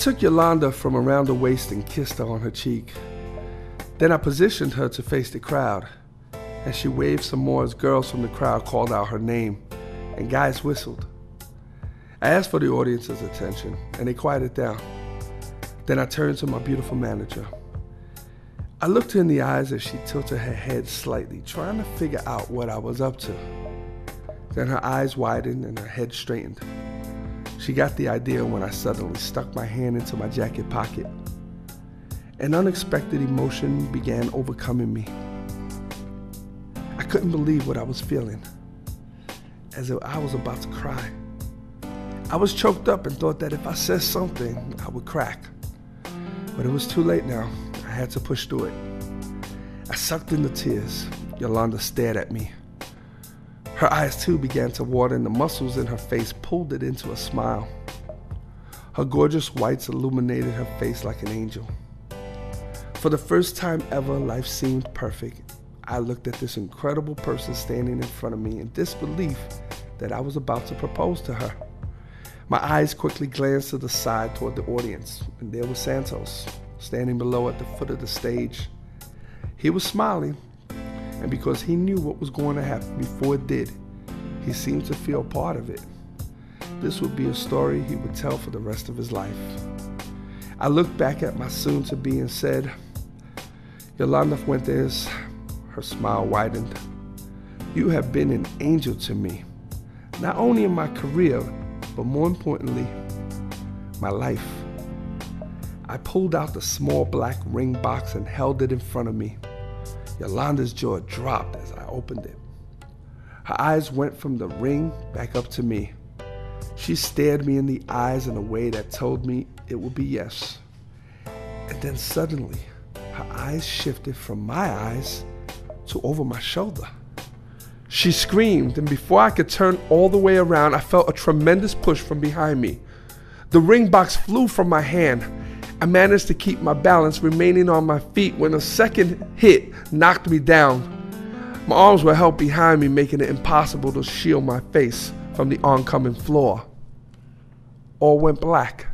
took Yolanda from around the waist and kissed her on her cheek. Then I positioned her to face the crowd, and she waved some more as girls from the crowd called out her name, and guys whistled. I asked for the audience's attention, and they quieted down. Then I turned to my beautiful manager. I looked her in the eyes as she tilted her head slightly, trying to figure out what I was up to. Then her eyes widened and her head straightened. She got the idea when I suddenly stuck my hand into my jacket pocket. An unexpected emotion began overcoming me. I couldn't believe what I was feeling, as if I was about to cry. I was choked up and thought that if I said something, I would crack. But it was too late now. I had to push through it. I sucked in the tears. Yolanda stared at me. Her eyes too began to water and the muscles in her face pulled it into a smile. Her gorgeous whites illuminated her face like an angel. For the first time ever, life seemed perfect. I looked at this incredible person standing in front of me in disbelief that I was about to propose to her. My eyes quickly glanced to the side toward the audience, and there was Santos, standing below at the foot of the stage. He was smiling, and because he knew what was going to happen before it did, he seemed to feel part of it. This would be a story he would tell for the rest of his life. I looked back at my soon-to-be and said, Yolanda Fuentes, her smile widened, you have been an angel to me, not only in my career, but more importantly, my life. I pulled out the small black ring box and held it in front of me. Yolanda's jaw dropped as I opened it. Her eyes went from the ring back up to me. She stared me in the eyes in a way that told me it would be yes. And then suddenly, her eyes shifted from my eyes to over my shoulder. She screamed, and before I could turn all the way around, I felt a tremendous push from behind me. The ring box flew from my hand. I managed to keep my balance, remaining on my feet when a second hit knocked me down. My arms were held behind me, making it impossible to shield my face from the oncoming floor. All went black.